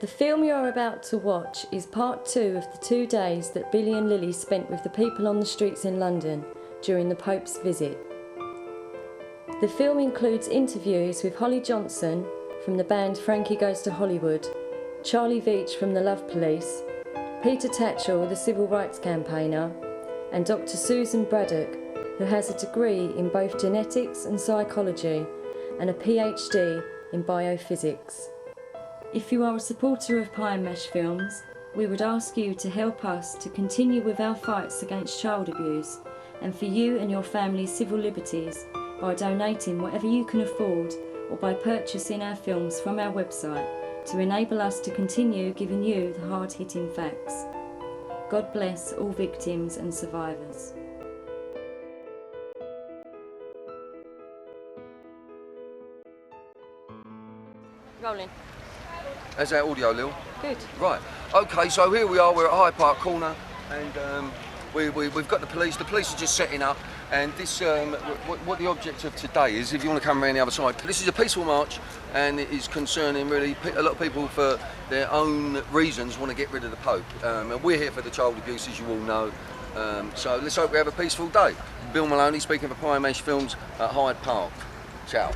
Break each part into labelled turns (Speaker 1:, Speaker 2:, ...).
Speaker 1: The film you're about to watch is part 2 of the 2 days that Billy and Lilly spent with the people on the streets in London during the Pope's visit. The film includes interviews with Holly Johnson from the band Frankie Goes To Hollywood, Charlie Veitch from the Love Police, Peter Tatchell, the civil rights campaigner, and Dr.Susan Bradock, who has a degree in both genetics and psychology and a PhD in biophysics. If you are a supporter of Pie and Mash Films, we would ask you to help us to continue with our fights against child abuse and for you and your family's civil liberties by donating whatever you can afford or by purchasing our films from our website to enable us to continue giving you the hard-hitting facts. God bless all victims and survivors. Rolling.
Speaker 2: How's that audio, Lil?
Speaker 1: Good.
Speaker 2: Right. Okay, so here we are. We're at Hyde Park Corner, and we've got the police. The police are just setting up, and this what the object of today is. If you want to come around the other side, this is a peaceful march, and it is concerning really a lot of people for their own reasons want to get rid of the Pope, and we're here for the child abuse, as you all know. So let's hope we have a peaceful day. Bill Maloney speaking for Pie and Mash Films at Hyde Park. Ciao.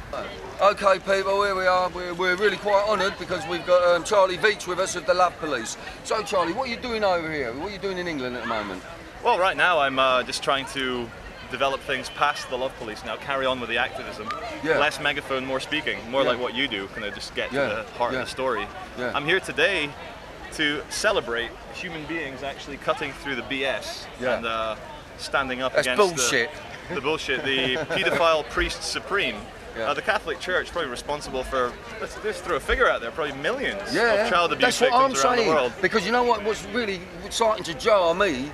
Speaker 2: Okay, people, here we are. We're really quite honoured because we've got Charlie Veitch with us of the Love Police. So, Charlie, what are you doing over here? What are you doing in England at the moment?
Speaker 3: Well, right now I'm just trying to develop things past the Love Police now, carry on with the activism.
Speaker 2: Yeah.
Speaker 3: Less megaphone, more speaking, more like what you do, kind of just get to the heart of the story.
Speaker 2: Yeah.
Speaker 3: I'm here today to celebrate human beings actually cutting through the BS and standing up against
Speaker 2: bullshit.
Speaker 3: the bullshit, the paedophile priest supreme.
Speaker 2: Yeah.
Speaker 3: The Catholic Church probably responsible for, let's throw a figure out there, probably millions of child abuse
Speaker 2: That's what
Speaker 3: victims
Speaker 2: I'm
Speaker 3: around
Speaker 2: saying.
Speaker 3: the world.
Speaker 2: Because you know what's really starting to jar me,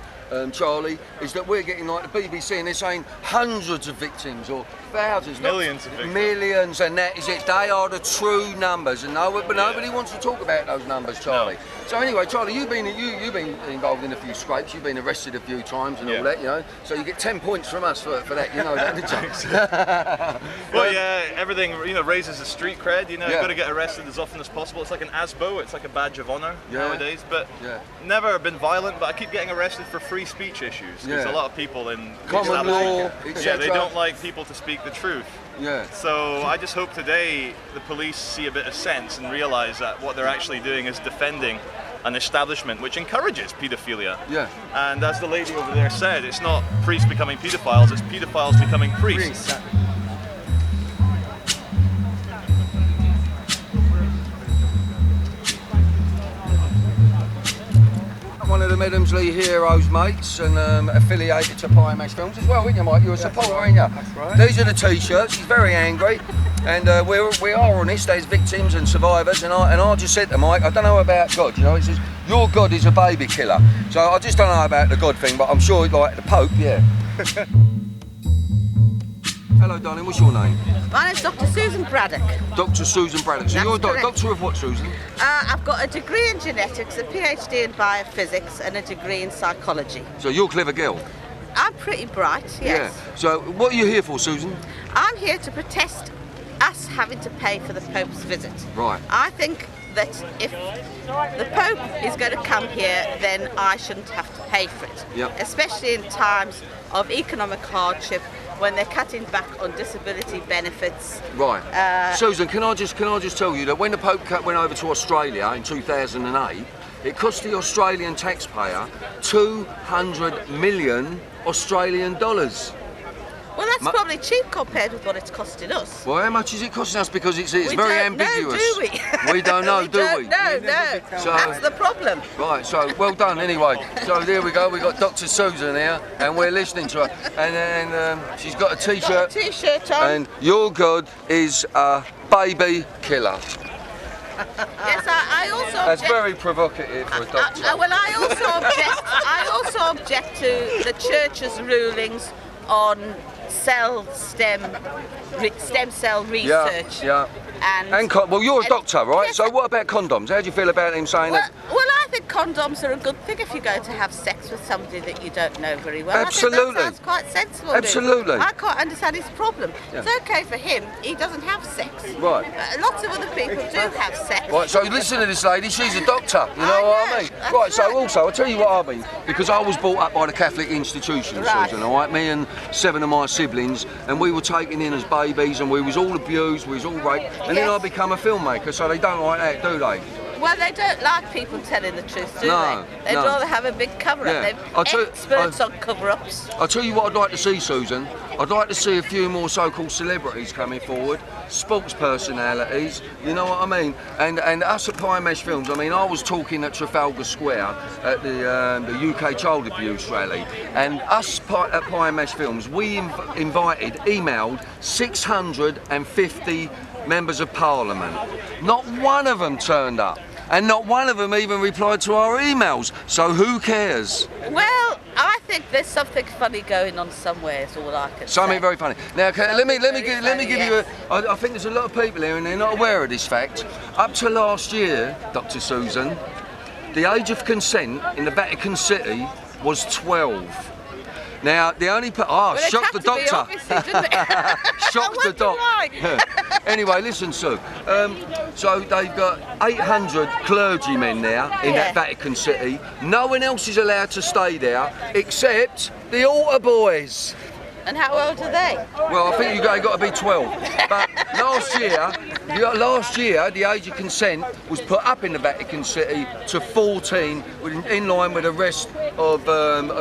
Speaker 2: Charlie, is that we're getting like the BBC and they're saying hundreds of victims or thousands,
Speaker 3: Millions of victims.
Speaker 2: Millions, and that is it. They are the true numbers, and nobody wants to talk about those numbers, Charlie.
Speaker 3: No.
Speaker 2: So anyway, Charlie, you've been involved in a few scrapes. You've been arrested a few times and all that, you know. So you get 10 points from us for that, you know. That,
Speaker 3: well, yeah, everything raises the street cred. You've got to get arrested as often as possible. It's like an ASBO. It's like a badge of honor nowadays. But never been violent. But I keep getting arrested for free speech issues because a lot of people in
Speaker 2: common law,
Speaker 3: they don't like people to speak the truth.
Speaker 2: Yeah.
Speaker 3: So I just hope today the police see a bit of sense and realise that what they're actually doing is defending an establishment which encourages paedophilia.
Speaker 2: Yeah.
Speaker 3: And as the lady over there said, it's not priests becoming paedophiles, it's paedophiles becoming priests.
Speaker 2: One of the Medhamsley Heroes mates and affiliated to Pie and Mash Films as well, aren't you, Mike? You're a supporter, aren't you?
Speaker 4: That's right.
Speaker 2: These are the T-shirts. He's very angry, and we are honest as victims and survivors. And I just said to Mike, I don't know about God. You know, it says your God is a baby killer. So I just don't know about the God thing, but I'm sure like the Pope, yeah. Hello, darling. What's your name?
Speaker 5: My name's Dr.Susan Bradock.
Speaker 2: Dr.Susan Bradock. So
Speaker 5: That's
Speaker 2: you're a
Speaker 5: correct.
Speaker 2: doctor of what, Susan?
Speaker 5: I've got a degree in genetics, a PhD in biophysics, and a degree in psychology.
Speaker 2: So you're a clever girl.
Speaker 5: I'm pretty bright, yes.
Speaker 2: Yeah. So what are you here for, Susan?
Speaker 5: I'm here to protest us having to pay for the Pope's visit.
Speaker 2: Right.
Speaker 5: I think that if the Pope is going to come here, then I shouldn't have to pay for it.
Speaker 2: Yep.
Speaker 5: Especially in times of economic hardship, when they're cutting back on disability benefits.
Speaker 2: Right. Susan, can I just tell you that when the Pope went over to Australia in 2008, it cost the Australian taxpayer 200 million Australian dollars.
Speaker 5: Well, that's probably cheap compared with what it's costing us.
Speaker 2: Well, how much is it costing us? Because it's
Speaker 5: We
Speaker 2: very
Speaker 5: don't know,
Speaker 2: ambiguous.
Speaker 5: do we?
Speaker 2: We don't know, do we?
Speaker 5: No.
Speaker 2: So-
Speaker 5: That's the problem.
Speaker 2: Right, so well done anyway. So there we go, we've got Dr. Susan here and we're listening to her. And then she's got a T-shirt.
Speaker 5: Got a T-shirt on.
Speaker 2: And your God is a baby killer.
Speaker 5: Yes, I also
Speaker 2: That's
Speaker 5: object.
Speaker 2: very provocative for a doctor.
Speaker 5: Well, I also object to the Church's rulings on stem cell research.
Speaker 2: Yeah. And well, you're a doctor, right?
Speaker 5: Yes,
Speaker 2: so what about condoms? How do you feel about him saying that?
Speaker 5: Well, I think condoms are a good thing if you go to have sex with somebody that you don't know very well.
Speaker 2: Absolutely.
Speaker 5: I think that sounds quite sensible.
Speaker 2: Absolutely.
Speaker 5: I can't understand his problem. Yeah. It's okay for him, he doesn't have sex.
Speaker 2: Right.
Speaker 5: Lots of other people do have sex.
Speaker 2: Right, so listen to this lady, she's a doctor, you know what I mean? Right, so also, I'll tell you what I mean, because I was brought up by the Catholic institution, Susan, all right? Me and 7 of my siblings, and we were taken in as babies, and we was all abused, we was all raped, and then I become a filmmaker, so they don't like that, do they?
Speaker 5: Well, they don't like people telling the truth, do they? They'd rather have a big cover-up.
Speaker 2: Yeah.
Speaker 5: They're experts on cover-ups.
Speaker 2: I'll tell you what I'd like to see, Susan. I'd like to see a few more so-called celebrities coming forward, sports personalities, you know what I mean? And us at Pie Mesh Films, I mean, I was talking at Trafalgar Square at the UK Child Abuse Rally, and us at Pie Mesh Films, we emailed 650 members of Parliament. Not one of them turned up, and not one of them even replied to our emails. So who cares?
Speaker 5: Well, I think there's something funny going on somewhere. Is all I can say.
Speaker 2: Something very funny. Now, let me give you a. I think there's a lot of people here, and they're not aware of this fact. Up to last year, Dr. Susan, the age of consent in the Vatican City was 12. Now, the only shocked the doctor. Shocked the doctor. Anyway, listen, Sue. So they've got 800 clergymen now in that Vatican City. No one else is allowed to stay there except the altar boys.
Speaker 5: And how old are they?
Speaker 2: Well, I think you've got to be 12. But last year, the age of consent was put up in the Vatican City to 14, in line with the rest of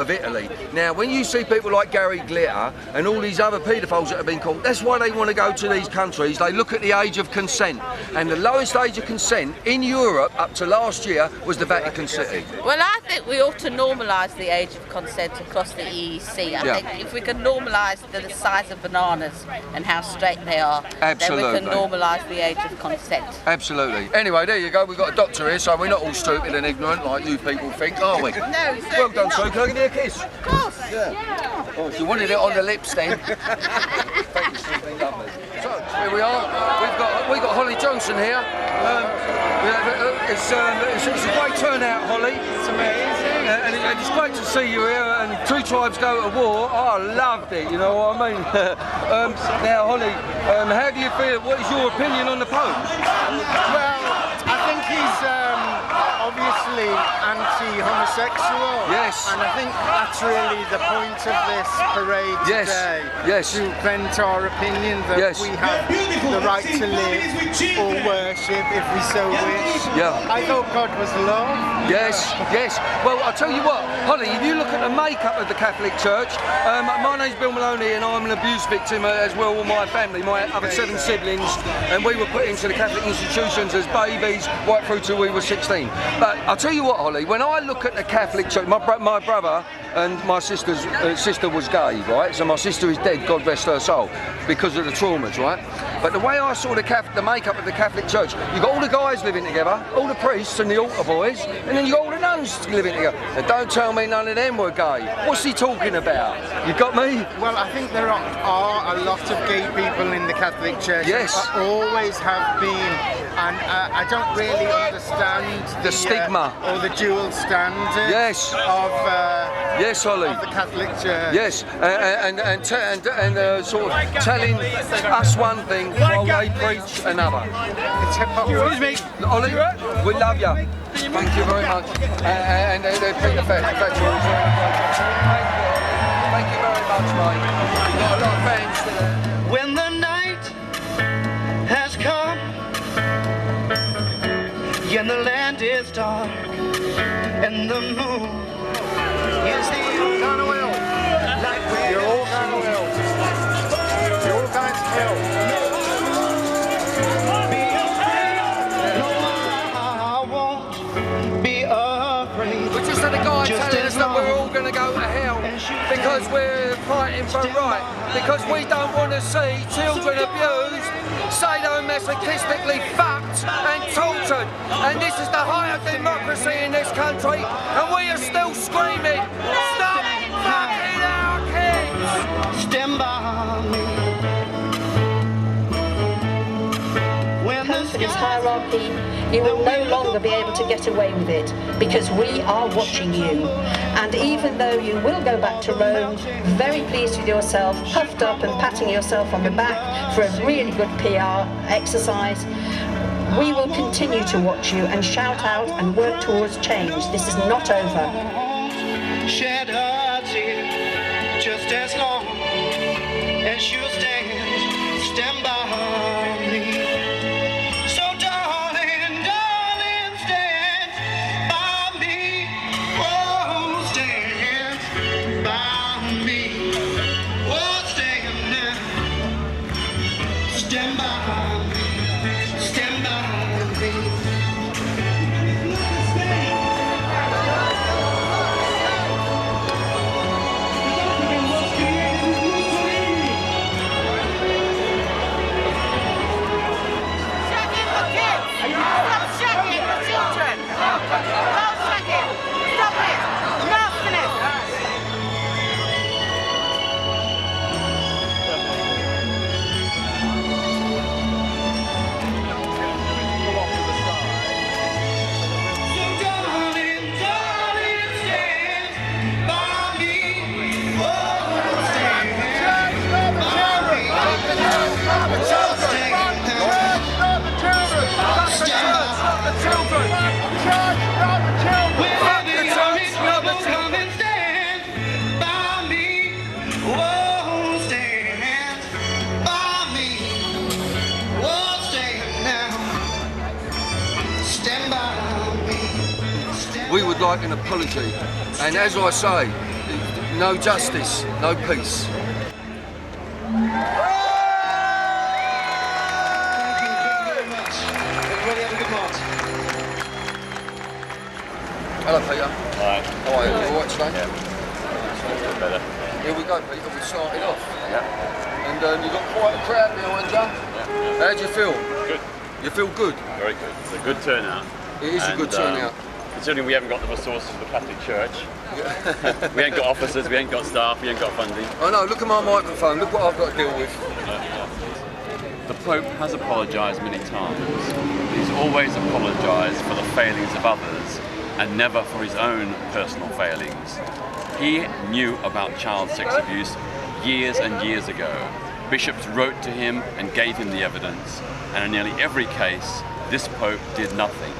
Speaker 2: Italy. Now, when you see people like Gary Glitter and all these other paedophiles that have been caught, that's why they want to go to these countries. They look at the age of consent. And the lowest age of consent in Europe up to last year was the Vatican City.
Speaker 5: Well, I think we ought to normalise the age of consent across the EEC. I think if we can normalise the size of bananas and how straight they are, then we can normalise the age of consent.
Speaker 2: Absolutely. Anyway, there you go. We've got a doctor here, so we're not all stupid and ignorant like you people think, are we?
Speaker 5: No,
Speaker 2: well done, Sue. Can I give you a kiss?
Speaker 5: Of course.
Speaker 2: Yeah. Oh, if you wanted it on the lips then. Thank you, Sue. Lovely. So, here we are. We've got Holly Johnson here. It's a great turnout, Holly. It's amazing. And it's great to see you here. And Two Tribes Go to War. Oh, I loved it. You know what I mean? Now, Holly, how do you feel? What is your opinion on the Pope?
Speaker 4: Well, I think he's obviously anti-homosexual.
Speaker 2: Yes.
Speaker 4: And I think that's really the point of this parade today.
Speaker 2: Yes.
Speaker 4: To vent our opinion that we have the right to live or worship if we so wish.
Speaker 2: Yeah.
Speaker 4: I thought God was love.
Speaker 2: Yes, yes. Well, I'll tell you what, Holly, if you look at the makeup of the Catholic Church, my name's Bill Maloney and I'm an abuse victim as well with my family, my other 7 siblings, and we were put into the Catholic institutions as babies right through till we were 16. But I'll tell you what, Holly, when I look at the Catholic Church, my brother and my sister was gay, right? So my sister is dead, God rest her soul, because of the traumas, right? But the way I saw the makeup of the Catholic Church, you've got all the guys living together, all the priests and the altar boys, and then you've got all the nuns living together. And don't tell me none of them were gay. What's he talking about? You got me?
Speaker 4: Well, I think there are a lot of gay people in the Catholic Church.
Speaker 2: Yes.
Speaker 4: Always have been. And I don't really understand
Speaker 2: the stigma
Speaker 4: or the dual standards of
Speaker 2: yes, Holly.
Speaker 4: Of the Catholic Church.
Speaker 2: Yes, and sort of telling us one thing while they preach another.
Speaker 4: It's hypocrisy.
Speaker 2: Excuse me, Holly, we love you. Thank you very much. And Peter Tatchell. Thank you very much, mate. You've got a lot of fans today.
Speaker 6: When the night has come and the land is dark and the moon is the
Speaker 4: Kind of ill. You're all kind of ill. You're all kinds of ill.
Speaker 6: Be afraid. No, I won't be afraid.
Speaker 2: We just had a guy telling us that we're all going to go to hell because we're fighting for right, because we don't want to see children abused, sadomasochistically fucked and tortured. And this is the height of democracy in this country, and we are still screaming, stop fucking our kids!
Speaker 6: Stand by me when the
Speaker 7: his hierarchy, you will no longer be able to get away with it, because we are watching you. And even though you will go back to Rome, very pleased with yourself, puffed up and patting yourself on the back for a really good PR exercise, we will continue to watch you and shout out and work towards change. This is not over.
Speaker 6: Shed a tear just as long as you stand by me. So darling, darling, stand by me. Oh, stand by me. Oh, stand now. Stand by me. Stand by me.
Speaker 2: We would like an apology, and as I say, no justice, no peace. Hello Peter.
Speaker 8: Hi.
Speaker 2: How are you? You alright today?
Speaker 8: Yeah. Better.
Speaker 2: Here we go Peter, we started off.
Speaker 8: Yeah.
Speaker 2: And you've got quite a crowd behind you.
Speaker 8: Yeah.
Speaker 2: How do you feel?
Speaker 8: Good.
Speaker 2: You feel good?
Speaker 8: Very good. It's a good turnout.
Speaker 2: It is a good turnout.
Speaker 8: Considering we haven't got the resources of the Catholic Church. We ain't got officers, we ain't got staff, we ain't got funding.
Speaker 2: I know, look at my microphone, look what I've got to deal with.
Speaker 8: The Pope has apologised many times. He's always apologised for the failings of others and never for his own personal failings. He knew about child sex abuse years and years ago. Bishops wrote to him and gave him the evidence, and in nearly every case, this Pope did nothing.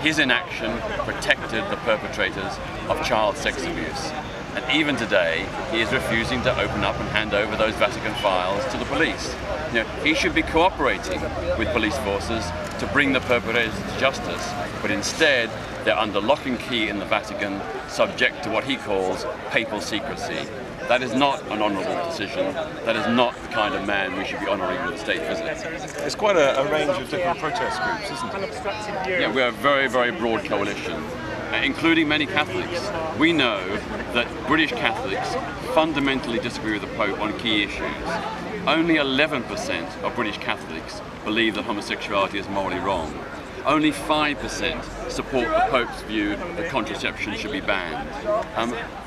Speaker 8: His inaction protected the perpetrators of child sex abuse. And even today, he is refusing to open up and hand over those Vatican files to the police. You know, he should be cooperating with police forces to bring the perpetrators to justice, but instead, they're under lock and key in the Vatican, subject to what he calls papal secrecy. That is not an honourable decision. That is not the kind of man we should be honouring with a state visit.
Speaker 9: There's quite a range of different protest groups, isn't there?
Speaker 8: Yeah, we're a very, very broad coalition, including many Catholics. We know that British Catholics fundamentally disagree with the Pope on key issues. Only 11% of British Catholics believe that homosexuality is morally wrong. Only 5% support the Pope's view that contraception should be banned.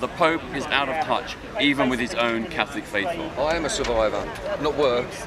Speaker 8: The Pope is out of touch, even with his own Catholic faithful.
Speaker 2: I am a survivor, not worse.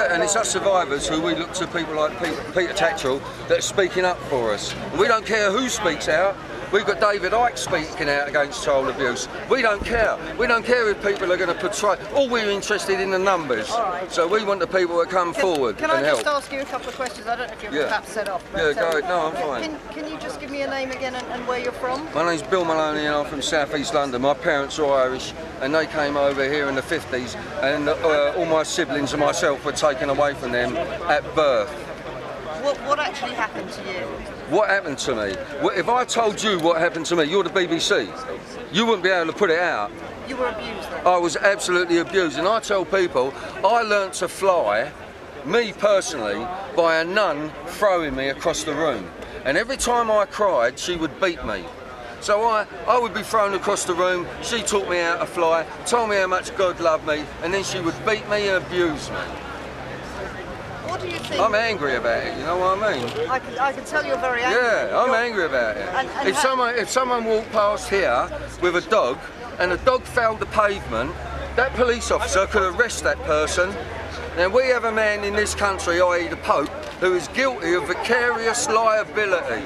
Speaker 2: And it's us survivors who we look to people like Peter Tatchell that are speaking up for us. And we don't care who speaks out. We've got David Icke speaking out against child abuse. We don't care. We don't care if people are going to portray. All we're interested in the numbers.
Speaker 10: Right.
Speaker 2: So we want the people that come forward and help.
Speaker 10: Can I just ask you a couple of questions? I don't know if you're perhaps set off. But,
Speaker 2: yeah, go ahead. No, I'm fine.
Speaker 10: Can you just give me a name again and where you're from?
Speaker 2: My name's Bill Maloney and I'm from South East London. My parents are Irish and they came over here in the 50s and all my siblings and myself were taken away from them at birth.
Speaker 10: What actually happened to you?
Speaker 2: What happened to me? Well, if I told you what happened to me, you're the BBC, you wouldn't be able to put it out.
Speaker 10: You were abused then?
Speaker 2: I was absolutely abused, and I tell people, I learnt to fly, me personally, by a nun throwing me across the room. And every time I cried, she would beat me. So I would be thrown across the room, she taught me how to fly, told me how much God loved me, and then she would beat me and abuse me.
Speaker 10: What do you think?
Speaker 2: I'm angry about it, you know what I mean?
Speaker 10: I can tell you're very angry.
Speaker 2: Yeah, I'm angry about it.
Speaker 10: And
Speaker 2: if someone walked past here with a dog and the dog fouled the pavement, that police officer could arrest that person Now we have a man in this country, i.e. the Pope, who is guilty of vicarious liability.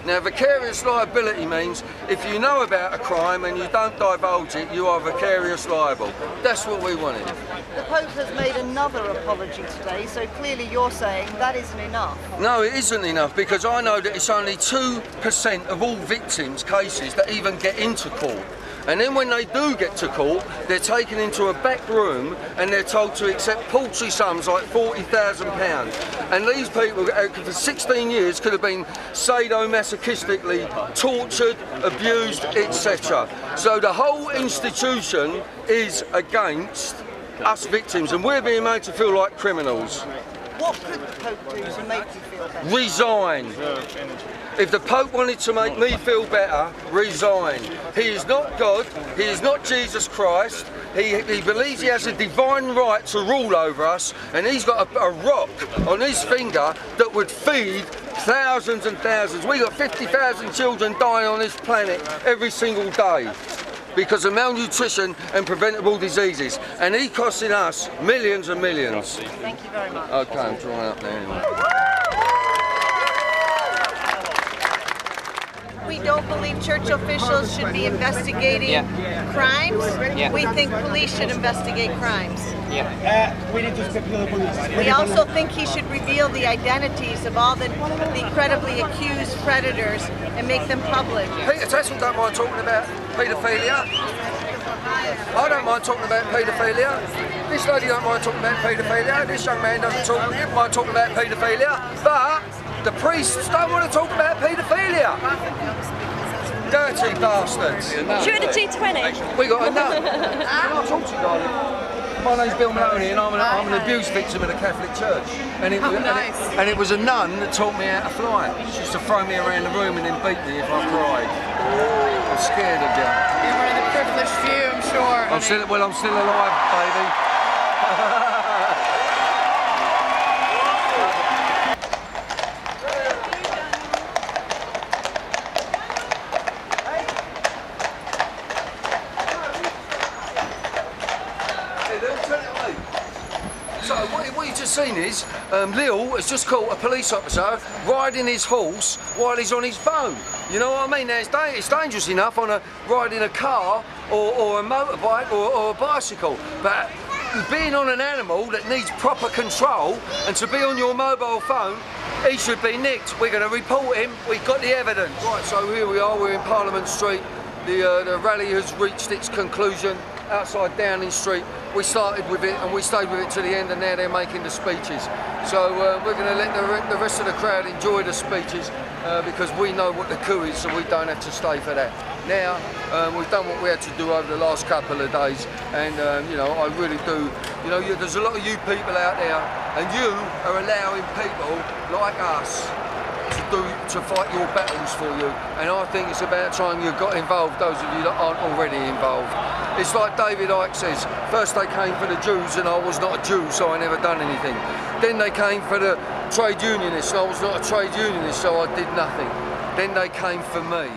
Speaker 2: Now vicarious liability means if you know about a crime and you don't divulge it, you are vicarious liable. That's what we wanted.
Speaker 10: The Pope has made another apology today, so clearly you're saying that isn't enough.
Speaker 2: No, it isn't enough, because I know that it's only 2% of all victims' cases that even get into court. And then when they do get to court, they're taken into a back room and they're told to accept paltry sums like £40,000. And these people, for 16 years, could have been sadomasochistically tortured, abused, etc. So the whole institution is against us victims, and we're being made to feel like criminals.
Speaker 10: What could the Pope do to make you feel better?
Speaker 2: Resign. If the Pope wanted to make me feel better, resign. He is not God, he is not Jesus Christ, he believes he has a divine right to rule over us, and he's got a rock on his finger that would feed thousands and thousands. We've got 50,000 children dying on this planet every single day because of malnutrition and preventable diseases, and he costing us millions and millions.
Speaker 10: Thank you very much.
Speaker 2: Okay, I'm drawing up there anyway.
Speaker 11: We don't believe church officials should be investigating crimes. We think police should investigate crimes. We also think he should reveal the identities of all the incredibly accused predators and make them public.
Speaker 2: Peter Tatchell don't mind talking about paedophilia. I don't mind talking about paedophilia. This lady don't mind talking about paedophilia. This young man doesn't mind talking about paedophilia. But the priests don't want to talk about paedophilia. Dirty bastards.
Speaker 12: Should we do a G20?
Speaker 2: We got a nun. Can I talk to you, darling? My name's Bill Maloney, and I'm an abuse victim in a Catholic church. And it was a nun that taught me how to fly. She used to throw me around the room and then beat me if I cried. I'm scared of you.
Speaker 12: You're one of the privileged few, I'm sure.
Speaker 2: I'm still alive, baby. So what you've just seen is Lil has just caught a police officer riding his horse while he's on his phone. You know what I mean? Now it's dangerous enough on riding a car or a motorbike or a bicycle, but being on an animal that needs proper control and to be on your mobile phone, he should be nicked. We're going to report him. We've got the evidence. Right, so here we are. We're in Parliament Street. The rally has reached its conclusion outside Downing Street. We started with it and we stayed with it to the end, and now they're making the speeches. So we're going to let the rest of the crowd enjoy the speeches because we know what the coup is, so we don't have to stay for that. Now, we've done what we had to do over the last couple of days, and you know, I really do. You know, there's a lot of you people out there, and you are allowing people like us to fight your battles for you, and I think it's about time you got involved, those of you that aren't already involved. It's like David Icke says, first they came for the Jews and I was not a Jew, so I never done anything. Then they came for the trade unionists and I was not a trade unionist, so I did nothing. Then they came for me.